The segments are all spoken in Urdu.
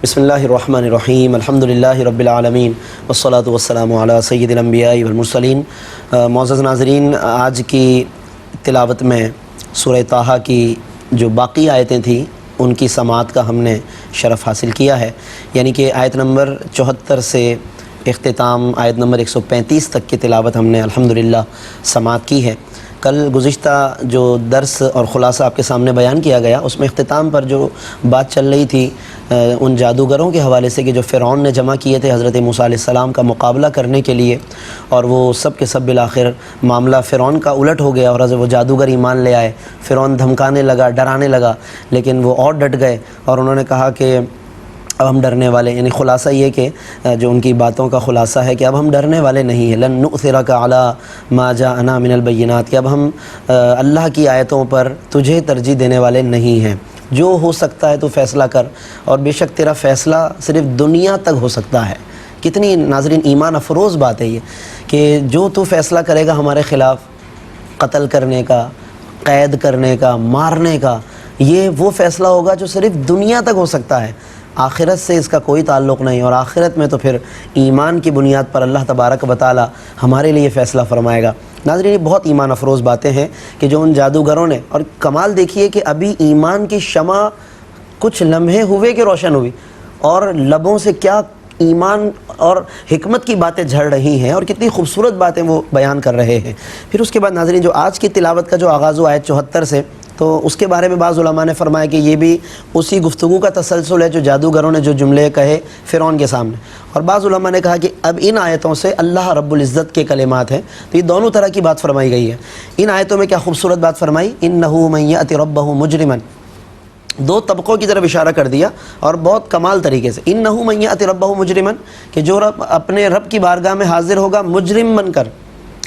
بسم اللہ الرحمن الرحیم الحمدللہ رب العالمین والصلاة والسلام علی سید الانبیاء والمرسلین۔ معزز ناظرین، آج کی تلاوت میں سورہ طٰہٰ کی جو باقی آیتیں تھیں ان کی سماعت کا ہم نے شرف حاصل کیا ہے، یعنی کہ آیت نمبر 74 سے اختتام آیت نمبر 135 تک کی تلاوت ہم نے الحمدللہ سماعت کی ہے۔ کل گزشتہ جو درس اور خلاصہ آپ کے سامنے بیان کیا گیا، اس میں اختتام پر جو بات چل رہی تھی ان جادوگروں کے حوالے سے کہ جو فرعون نے جمع کیے تھے حضرت موسیٰ علیہ السلام کا مقابلہ کرنے کے لیے، اور وہ سب کے سب بالآخر معاملہ فرعون کا الٹ ہو گیا اور وہ جادوگر ایمان لے آئے۔ فرعون دھمکانے لگا، ڈرانے لگا، لیکن وہ اور ڈٹ گئے اور انہوں نے کہا کہ اب ہم ڈرنے والے، یعنی خلاصہ یہ کہ جو ان کی باتوں کا خلاصہ ہے کہ اب ہم ڈرنے والے نہیں ہیں۔ لن نؤثرک علی ما جاءنا من البینات، کہ اب ہم اللہ کی آیتوں پر تجھے ترجیح دینے والے نہیں ہیں۔ جو ہو سکتا ہے تو فیصلہ کر، اور بے شک تیرا فیصلہ صرف دنیا تک ہو سکتا ہے۔ کتنی ناظرین ایمان افروز بات ہے یہ کہ جو تو فیصلہ کرے گا ہمارے خلاف، قتل کرنے کا، قید کرنے کا، مارنے کا، یہ وہ فیصلہ ہوگا جو صرف دنیا تک ہو سکتا ہے، آخرت سے اس کا کوئی تعلق نہیں، اور آخرت میں تو پھر ایمان کی بنیاد پر اللہ تبارک و تعالی ہمارے لیے فیصلہ فرمائے گا۔ ناظرین، یہ بہت ایمان افروز باتیں ہیں کہ جو ان جادوگروں نے، اور کمال دیکھیے کہ ابھی ایمان کی شمع کچھ لمحے ہوئے کہ روشن ہوئی، اور لبوں سے کیا ایمان اور حکمت کی باتیں جھڑ رہی ہیں، اور کتنی خوبصورت باتیں وہ بیان کر رہے ہیں۔ پھر اس کے بعد ناظرین جو آج کی تلاوت کا جو آغاز ہوا آیت 74 سے، تو اس کے بارے میں بعض علماء نے فرمایا کہ یہ بھی اسی گفتگو کا تسلسل ہے جو جادوگروں نے جو جملے کہے فرعون کے سامنے، اور بعض علماء نے کہا کہ اب ان آیتوں سے اللہ رب العزت کے کلمات ہیں، تو یہ دونوں طرح کی بات فرمائی گئی ہے۔ ان آیتوں میں کیا خوبصورت بات فرمائی، انہ من یأت ربہ مجرما، دو طبقوں کی طرف اشارہ کر دیا اور بہت کمال طریقے سے، انہ من یأت ربہ مجرما، کہ جو رب اپنے رب کی بارگاہ میں حاضر ہوگا مجرم بن کر۔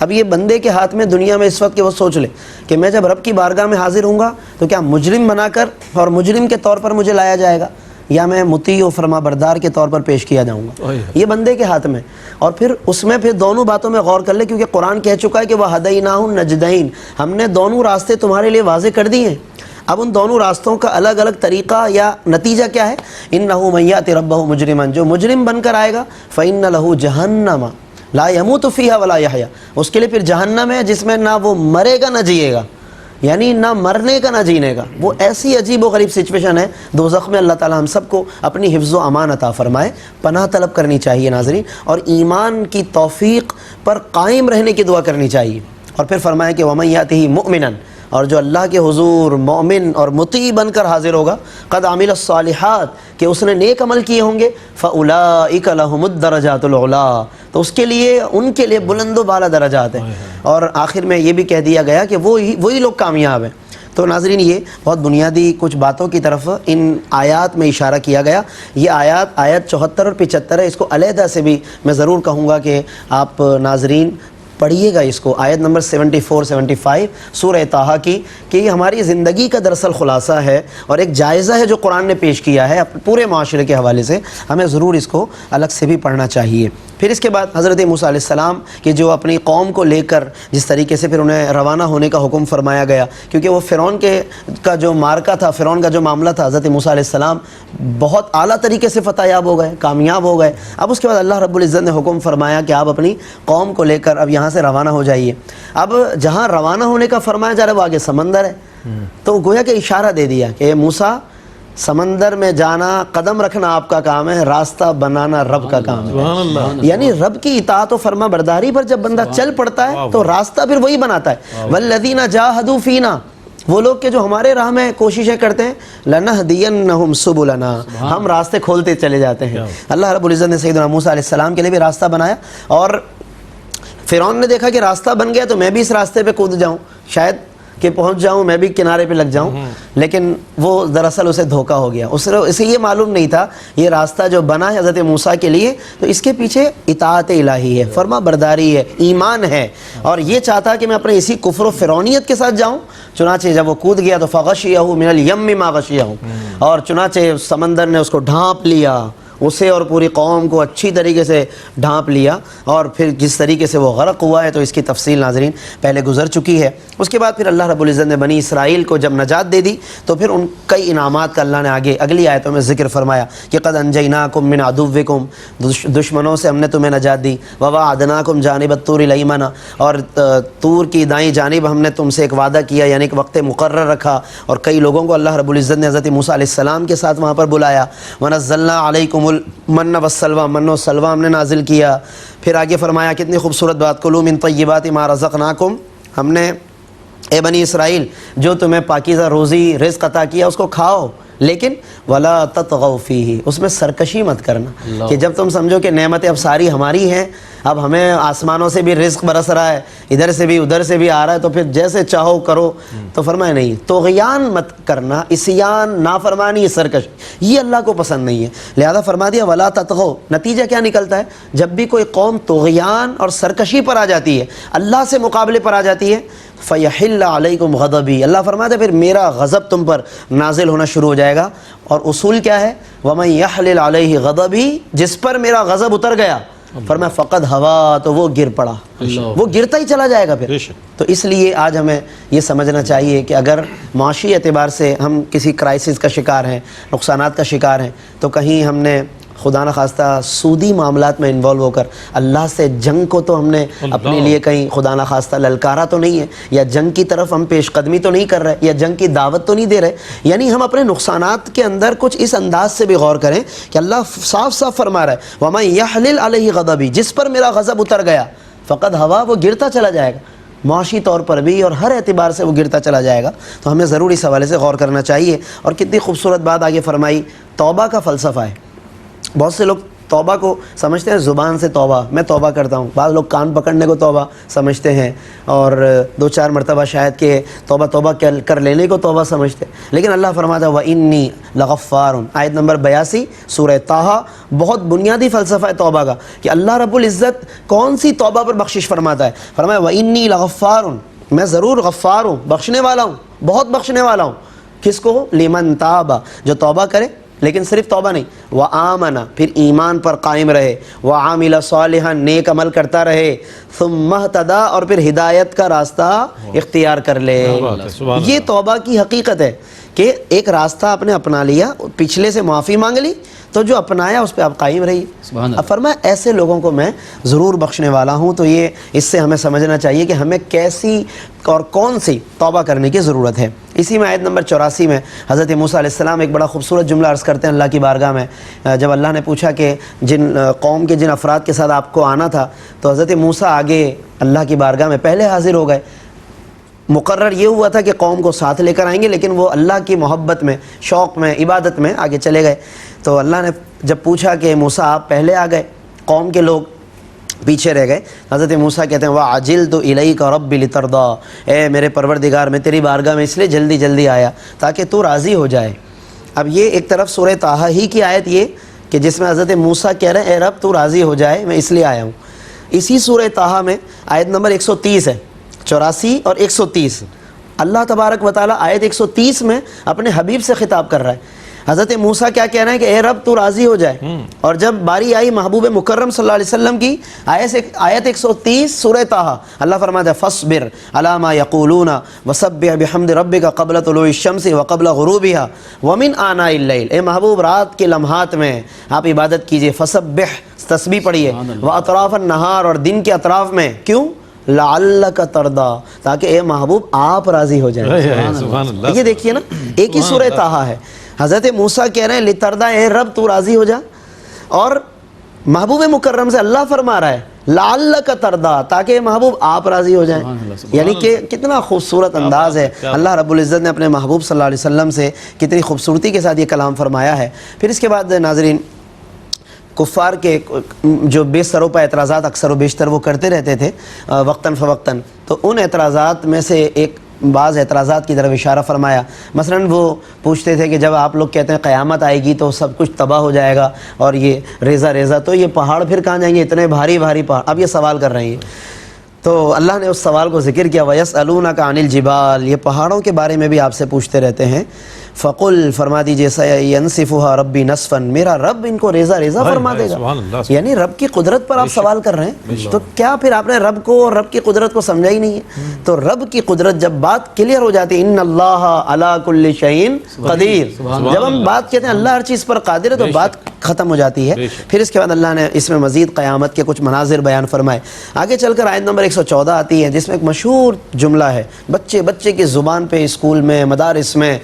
اب یہ بندے کے ہاتھ میں دنیا میں اس وقت کہ وہ سوچ لے کہ میں جب رب کی بارگاہ میں حاضر ہوں گا تو کیا مجرم بنا کر اور مجرم کے طور پر مجھے لایا جائے گا، یا میں مطیع و فرما بردار کے طور پر پیش کیا جاؤں گا، یہ بندے کے ہاتھ میں۔ اور پھر اس میں پھر دونوں باتوں میں غور کر لے، کیونکہ قرآن کہہ چکا ہے کہ وَہَدَيْنَاهُ النَّجْدَيْنِ، ہم نے دونوں راستے تمہارے لیے واضح کر دیے ہیں۔ اب ان دونوں راستوں کا الگ الگ طریقہ یا نتیجہ کیا ہے، انہ من یأت ربہ مجرما، جو مجرم بن کر آئے گا فإن لہ جہنم لا یموت فیہا ولا یحیا، اس کے لیے پھر جہنم ہے جس میں نہ وہ مرے گا نہ جیے گا، یعنی نہ مرنے کا نہ جینے کا۔ وہ ایسی عجیب و غریب سچویشن ہے دوزخ میں۔ اللہ تعالی ہم سب کو اپنی حفظ و امان عطا فرمائے۔ پناہ طلب کرنی چاہیے ناظرین، اور ایمان کی توفیق پر قائم رہنے کی دعا کرنی چاہیے۔ اور پھر فرمایا کہ وَمَن یَأْتِهِ مُؤْمِنًا، اور جو اللہ کے حضور مومن اور مطیع بن کر حاضر ہوگا، قد عمل الصالحات، کہ اس نے نیک عمل کیے ہوں گے، فَأُولَئِكَ لَهُمُ الدَّرَجَاتُ الْعُلَىٰ، تو اس کے لیے ان کے لیے بلند و بالا درجات ہیں۔ اور آخر میں یہ بھی کہہ دیا گیا کہ وہی لوگ کامیاب ہیں۔ تو ناظرین یہ بہت بنیادی کچھ باتوں کی طرف ان آیات میں اشارہ کیا گیا۔ یہ آیت 74 اور 75 ہے، اس کو علیحدہ سے بھی میں ضرور کہوں گا کہ آپ ناظرین پڑھیے گا اس کو، آیت نمبر 74 75 سورہ طٰہٰ کی، کہ یہ ہماری زندگی کا دراصل خلاصہ ہے اور ایک جائزہ ہے جو قرآن نے پیش کیا ہے پورے معاشرے کے حوالے سے، ہمیں ضرور اس کو الگ سے بھی پڑھنا چاہیے۔ پھر اس کے بعد حضرت موسیٰ علیہ السلام کہ جو اپنی قوم کو لے کر جس طریقے سے پھر انہیں روانہ ہونے کا حکم فرمایا گیا، کیونکہ وہ فرعون کا جو مارکا تھا، فرعون کا جو معاملہ تھا، حضرت موسیٰ علیہ السلام بہت اعلیٰ طریقے سے فتح یاب ہو گئے، کامیاب ہو گئے۔ اب اس کے بعد اللہ رب العزت نے حکم فرمایا کہ آپ اپنی قوم کو لے کر اب یہاں سے روانہ ہو جائیے۔ اب جہاں روانہ ہونے کا فرمایا جا رہا ہے وہ آگے سمندر ہے، تو گویا کہ اشارہ دے دیا کہ اے موسیٰ، سمندر میں جانا، قدم رکھنا آپ کا کام ہے، راستہ بنانا رب کا کام ہے۔ یعنی رب کی اطاعت و فرما برداری پر جب بندہ چل پڑتا ہے تو راستہ پھر وہی بناتا ہے۔ والذین جاہدوا فینا، وہ لوگ کہ جو ہمارے راہ میں کوششیں کرتے ہیں، لنہدینہم سبلنا، ہم راستے کھولتے چلے جاتے ہیں۔ اللہ رب العزت نے سیدنا موسیٰ علیہ السلام کے لیے بھی راستہ بنایا، اور فرعون نے دیکھا کہ راستہ بن گیا تو میں بھی اس راستے پہ کود جاؤں، شاید کہ پہنچ جاؤں، میں بھی کنارے پہ لگ جاؤں، لیکن وہ دراصل اسے دھوکہ ہو گیا۔ اسے یہ معلوم نہیں تھا یہ راستہ جو بنا ہے حضرت موسیٰ کے لیے تو اس کے پیچھے اطاعت الہی ہے، فرما برداری ہے، ایمان ہے، اور یہ چاہتا کہ میں اپنے اسی کفر و فرعونیت کے ساتھ جاؤں۔ چنانچہ جب وہ کود گیا تو فغشیہ من الیم ما غشیہ، اور چنانچہ سمندر نے اس کو ڈھانپ لیا، اسے اور پوری قوم کو اچھی طریقے سے ڈھانپ لیا، اور پھر جس طریقے سے وہ غرق ہوا ہے تو اس کی تفصیل ناظرین پہلے گزر چکی ہے۔ اس کے بعد پھر اللہ رب العزت نے بنی اسرائیل کو جب نجات دے دی تو پھر ان کئی انعامات کا اللہ نے آگے اگلی آیتوں میں ذکر فرمایا کہ قد انجیناکم من عدوکم، دشمنوں سے ہم نے تمہیں نجات دی، وواعدناکم جانب الطور الایمن، اور طور کی دائیں جانب ہم نے تم سے ایک وعدہ کیا، یعنی ایک وقت مقرر رکھا، اور کئی لوگوں کو اللہ رب العزت نے حضرت موسیٰ علیہ السلام کے ساتھ وہاں پر بلایا۔ ونزلنا علیکم المن والسلویٰ، من و سلویٰ ہم نے نازل کیا۔ پھر آگے فرمایا کتنی خوبصورت بات، کلوا من طیبات ما رزقناکم، ہم نے اے بنی اسرائیل جو تمہیں پاکیزہ روزی رزق عطا کیا اس کو کھاؤ، لیکن ولا تطغوا فیہ، اس میں سرکشی مت کرنا کہ جب تم سمجھو کہ نعمتیں اب ساری ہماری ہیں، اب ہمیں آسمانوں سے بھی رزق برس رہا ہے، ادھر سے بھی ادھر سے بھی آ رہا ہے، تو پھر جیسے چاہو کرو۔ تو فرمایا نہیں، طغیان مت کرنا، عصیان، نافرمانی، سرکش، یہ اللہ کو پسند نہیں ہے، لہذا فرما دیا ولا تطغوا۔ نتیجہ کیا نکلتا ہے؟ جب بھی کوئی قوم طغیان اور سرکشی پر آ جاتی ہے، اللہ سے مقابلے پر آ جاتی ہے، فَيَحِلَّ عَلَيْكُمْ غَضَبِي، اللہ فرماتا ہے پھر میرا غضب تم پر نازل ہونا شروع ہو جائے گا۔ اور اصول کیا ہے؟ وَمَن يَحْلِلْ عَلَيْهِ غَضَبِي، جس پر میرا غضب اتر گیا، فرمایا فقد ہوا، تو وہ گر پڑا، وہ گرتا ہی چلا جائے گا پھر۔ تو اس لیے آج ہمیں یہ سمجھنا چاہیے کہ اگر معاشی اعتبار سے ہم کسی کرائسس کا شکار ہیں، نقصانات کا شکار ہیں، تو کہیں ہم نے خدا نخواستہ سودی معاملات میں انوالو ہو کر اللہ سے جنگ کو تو ہم نے اپنے لیے کہیں خدا نخواستہ للکارا تو نہیں ہے، یا جنگ کی طرف ہم پیش قدمی تو نہیں کر رہے، یا جنگ کی دعوت تو نہیں دے رہے، یعنی ہم اپنے نقصانات کے اندر کچھ اس انداز سے بھی غور کریں کہ اللہ صاف صاف فرما رہا ہے وَمَن يَحْلِلْ عَلَيْهِ غَضَبِي، جس پر میرا غضب اتر گیا فقد ہوا، وہ گرتا چلا جائے گا، معاشی طور پر بھی اور ہر اعتبار سے وہ گرتا چلا جائے گا۔ تو ہمیں ضرور اس حوالے سے غور کرنا چاہیے۔ اور کتنی خوبصورت بات آگے فرمائی، توبہ کا فلسفہ ہے۔ بہت سے لوگ توبہ کو سمجھتے ہیں زبان سے توبہ، میں توبہ کرتا ہوں، بعض لوگ کان پکڑنے کو توبہ سمجھتے ہیں، اور 2-4 مرتبہ شاید کہ توبہ کر لینے کو توبہ سمجھتے ہیں، لیکن اللہ فرماتا ہے وَإِنِّي لَغَفَّارٌ، آیت نمبر 82 سورہ طٰہٰ، بہت بنیادی فلسفہ ہے توبہ کا کہ اللہ رب العزت کون سی توبہ پر بخشش فرماتا ہے، فرمایا وَإِنِّي لَغَفَّارٌ، میں ضرور غفار ہوں، بخشنے والا ہوں، بہت بخشنے والا ہوں۔ کس کو؟ لمن تاب، جو توبہ کرے، لیکن صرف توبہ نہیں، وآمن، پھر ایمان پر قائم رہے، وعامل صالحا، نیک عمل کرتا رہے، ثم اہتدی، اور پھر ہدایت کا راستہ اختیار کر لے۔ یہ توبہ کی حقیقت ہے کہ ایک راستہ آپ نے اپنا لیا، پچھلے سے معافی مانگ لی، تو جو اپنایا اس پہ آپ قائم رہیے۔ اب فرمایا ایسے لوگوں کو میں ضرور بخشنے والا ہوں۔ تو یہ اس سے ہمیں سمجھنا چاہیے کہ ہمیں کیسی اور کون سی توبہ کرنے کی ضرورت ہے۔ اسی میں آیت نمبر 84 میں حضرت موسیٰ علیہ السلام ایک بڑا خوبصورت جملہ عرض کرتے ہیں اللہ کی بارگاہ میں، جب اللہ نے پوچھا کہ جن قوم کے جن افراد کے ساتھ آپ کو آنا تھا، تو حضرت موسیٰ آگے اللہ کی بارگاہ میں پہلے حاضر ہو گئے۔ مقرر یہ ہوا تھا کہ قوم کو ساتھ لے کر آئیں گے، لیکن وہ اللہ کی محبت میں، شوق میں، عبادت میں آگے چلے گئے۔ تو اللہ نے جب پوچھا کہ موسیٰ آپ پہلے آ گئے، قوم کے لوگ پیچھے رہ گئے، حضرت موسیٰ کہتے ہیں وَعَجِلْتُ إِلَيْكَ رَبِّ لِتَرْضَىٰ، اے میرے پروردگار میں تیری بارگاہ میں اس لیے جلدی جلدی آیا تاکہ تو راضی ہو جائے۔ اب یہ ایک طرف سورہ طٰہٰ ہی کی آیت یہ کہ جس میں حضرت موسیٰ کہہ رہے ہیں اے رب تو راضی ہو جائے، میں اس لیے آیا ہوں۔ اسی سورہ طٰہٰ میں آیت نمبر 130 ہے، 84 اور 130، اللہ تبارک و تعالیٰ آیت 130 میں اپنے حبیب سے خطاب کر رہا ہے۔ حضرت موسیٰ کیا کہہ رہے ہیں کہ اے رب تو راضی ہو جائے، اور جب باری آئی محبوب مکرم صلی اللہ علیہ وسلم کی، آیت 130 سورہ طٰہٰ، اللہ فرماتا ہے فاصبر علی ما یقولون وسبح بحمد ربک قبل طلوع الشمس وقبل غروبها ومن آناء اللیل، اے محبوب رات کے لمحات میں آپ عبادت کیجئے، فسبح، تسبیح پڑھیے، واطراف النہار، اور دن کے اطراف میں، کیوں؟ لعلک ترضی، تاکہ اے محبوب آپ راضی ہو جائیں۔ یہ دیکھیے نا، ایک ہی سورہ طٰہٰ ہے، حضرت موسیٰ کہہ رہے ہیں لترضی، اے رب تو راضی ہو جا، اور محبوب مکرم سے اللہ فرما رہا ہے لعلک ترضی، تاکہ محبوب آپ راضی ہو جائیں۔ یعنی کہ کتنا خوبصورت انداز ہے، اللہ رب العزت نے اپنے محبوب صلی اللہ علیہ وسلم سے کتنی خوبصورتی کے ساتھ یہ کلام فرمایا ہے۔ پھر اس کے بعد ناظرین، کفار کے جو بے سروپا اعتراضات اکثر و بیشتر وہ کرتے رہتے تھے وقتاً فوقتاً، تو ان اعتراضات میں سے ایک بعض اعتراضات کی طرف اشارہ فرمایا۔ مثلاً وہ پوچھتے تھے کہ جب آپ لوگ کہتے ہیں قیامت آئے گی تو سب کچھ تباہ ہو جائے گا اور یہ ریزہ ریزہ، تو یہ پہاڑ پھر کہاں جائیں گے، اتنے بھاری بھاری پہاڑ؟ اب یہ سوال کر رہے ہیں، تو اللہ نے اس سوال کو ذکر کیا وَيَسْأَلُونَكَ عَنِ الْجِبَالِ، یہ پہاڑوں کے بارے میں بھی آپ سے پوچھتے رہتے ہیں. فقل، فرما دیجئے سَيَنْسِفُهَا رَبِّي نَسْفًا، میرا رب ان کو ریزہ ریزہ فرما دے گا. یعنی رب کی قدرت پر آپ سوال کر رہے ہیں، تو کیا پھر آپ نے رب کو اور رب کی قدرت کو سمجھا ہی نہیں ہے؟ تو رب کی قدرت جب بات کلیئر ہو جاتی ہے، ان اللہ علی کل شیء قدیر، جب ہم بات کہتے ہیں اللہ ہر چیز پر قادر ہے تو بات ختم ہو جاتی ہے. پھر اس کے بعد اللہ نے اس میں مزید قیامت کے کچھ مناظر بیان فرمائے. آگے چل کر آیت نمبر 114 آتی ہے جس میں ایک مشہور جملہ ہے، بچے کی زبان پہ اسکول میں، مدارس میں،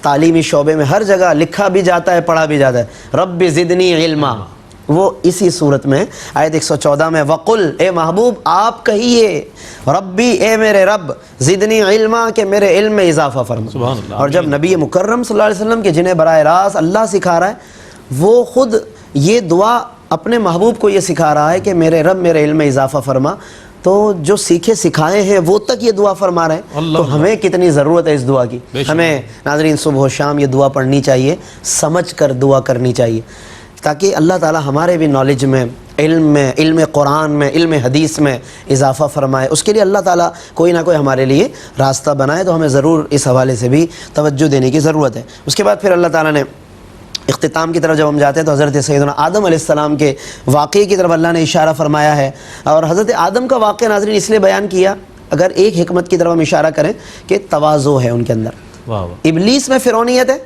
تعلیمی شعبے میں ہر جگہ لکھا بھی جاتا ہے، پڑھا بھی جاتا ہے، رب زدنی علما. وہ اسی صورت میں آیت 114 میں وقل، اے محبوب آپ کہیے، ربی اے میرے رب، زدنی علما کہ میرے علم میں اضافہ فرما. اور جب نبی مکرم صلی اللہ علیہ وسلم کے جنہیں براہ راست اللہ سکھا رہا ہے، وہ خود یہ دعا اپنے محبوب کو یہ سکھا رہا ہے کہ میرے رب میرے علم میں اضافہ فرما، تو جو سیکھے سکھائے ہیں وہ تک یہ دعا فرما رہے ہیں. تو ہمیں کتنی ضرورت ہے اس دعا کی. ہمیں ناظرین صبح و شام یہ دعا پڑھنی چاہیے، سمجھ کر دعا کرنی چاہیے، تاکہ اللہ تعالی ہمارے بھی نالج میں، علم قرآن میں، علم حدیث میں اضافہ فرمائے. اس کے لیے اللہ تعالیٰ کوئی نہ کوئی ہمارے لیے راستہ بنائے. تو ہمیں ضرور اس حوالے سے بھی توجہ دینے کی ضرورت ہے. اس کے بعد پھر اللہ تعالیٰ نے اختتام کی طرف جب ہم جاتے ہیں تو حضرت سیدنا آدم علیہ السلام کے واقعے کی طرف اللہ نے اشارہ فرمایا ہے. اور حضرت آدم کا واقعہ ناظرین اس لیے بیان کیا، اگر ایک حکمت کی طرف ہم اشارہ کریں کہ تواضع ہے ان کے اندر. ابلیس میں فرعونیت ہے،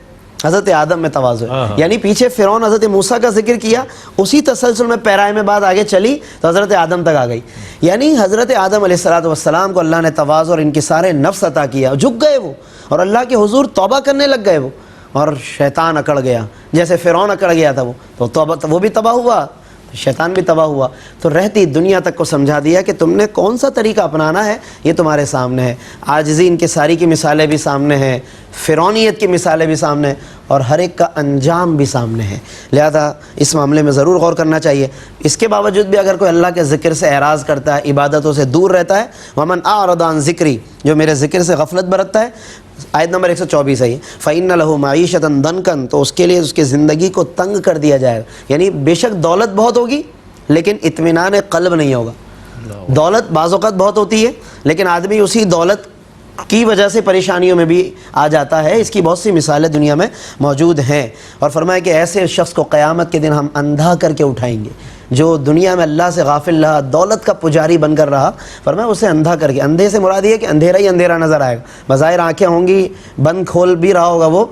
حضرت آدم میں تواضع ہے. یعنی پیچھے فرعون حضرت موسیٰ کا ذکر کیا، اسی تسلسل میں پیرائے میں بات آگے چلی تو حضرت آدم تک آ گئی. یعنی حضرت آدم علیہ السلام کو اللہ نے تواضع اور انکسار نفس عطا کیا. جھک گئے وہ اور اللہ کے حضور توبہ کرنے لگ گئے وہ، اور شیطان اکڑ گیا جیسے فرعون اکڑ گیا تھا. وہ توبہ، وہ بھی تباہ ہوا، شیطان بھی تباہ ہوا. تو رہتی دنیا تک کو سمجھا دیا کہ تم نے کون سا طریقہ اپنانا ہے یہ تمہارے سامنے ہے. عاجزی انکساری کی مثالیں بھی سامنے ہیں، فرعونیت کی مثالیں بھی سامنے ہیں، اور ہر ایک کا انجام بھی سامنے ہے. لہذا اس معاملے میں ضرور غور کرنا چاہیے. اس کے باوجود بھی اگر کوئی اللہ کے ذکر سے اعراض کرتا ہے، عبادتوں سے دور رہتا ہے، وَمَنْ أَعْرَضَ عَنْ ذِكْرِي، جو میرے ذکر سے غفلت برتتا ہے، آیت نمبر 124 ہے، فَإِنَّ لَهُ مَعِيشَةً ضَنْكًا، تو اس کے لیے اس کی زندگی کو تنگ کر دیا جائے گا. یعنی بے شک دولت بہت ہوگی لیکن اطمینان قلب نہیں ہوگا. دولت بعض اوقات بہت ہوتی ہے لیکن آدمی اسی دولت کی وجہ سے پریشانیوں میں بھی آ جاتا ہے. اس کی بہت سی مثالیں دنیا میں موجود ہیں. اور فرمایا کہ ایسے شخص کو قیامت کے دن ہم اندھا کر کے اٹھائیں گے جو دنیا میں اللہ سے غافل رہا، دولت کا پجاری بن کر رہا. فرمایا اسے اندھا کر کے، اندھے سے مراد یہ ہے کہ اندھیرا ہی اندھیرا نظر آئے گا. بظاہر آنکھیں ہوں گی، بند کھول بھی رہا ہوگا وہ،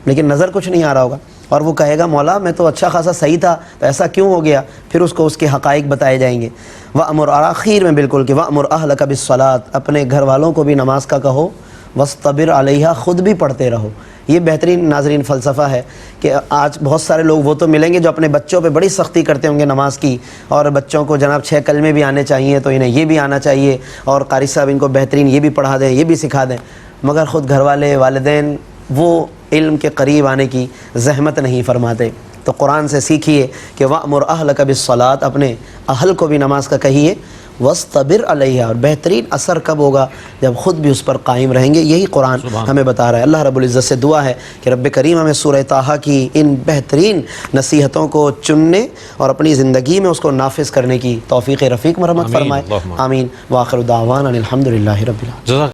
لیکن نظر کچھ نہیں آ رہا ہوگا. اور وہ کہے گا مولا میں تو اچھا خاصا صحیح تھا، تو ایسا کیوں ہو گیا؟ پھر اس کو اس کے حقائق بتائے جائیں گے. وَأْمُرْ، اور آخر میں بالکل کہ وَأْمُرْ أَهْلَكَ بِالصَّلَاةِ، اپنے گھر والوں کو بھی نماز کا کہو، وَاسْتَبِرْ عَلَيْهَا، خود بھی پڑھتے رہو. یہ بہترین ناظرین فلسفہ ہے کہ آج بہت سارے لوگ وہ تو ملیں گے جو اپنے بچوں پہ بڑی سختی کرتے ہوں گے نماز کی، اور بچوں کو جناب 6 کلمے بھی آنے چاہیے تو انہیں یہ بھی آنا چاہیے، اور قاری صاحب ان کو بہترین یہ بھی پڑھا دیں، یہ بھی سکھا دیں. مگر خود گھر والے، والدین وہ علم کے قریب آنے کی زحمت نہیں فرماتے. تو قرآن سے سیکھیے کہ وَأْمُرْ أَهْلَكَ بِالصَّلَاةِ، اپنے اہل کو بھی نماز کا کہیے، وَاسْتَبِرْ عَلَيْهَا، اور بہترین اثر کب ہوگا؟ جب خود بھی اس پر قائم رہیں گے. یہی قرآن ہمیں بتا رہا ہے. اللہ رب العزت سے دعا ہے کہ رب کریم ہمیں سورہ طٰہٰ کی ان بہترین نصیحتوں کو چننے اور اپنی زندگی میں اس کو نافذ کرنے کی توفیق رفیق مرحمت فرمائے. آمین. وآخر دعوانا الحمد للہ رب العالمین.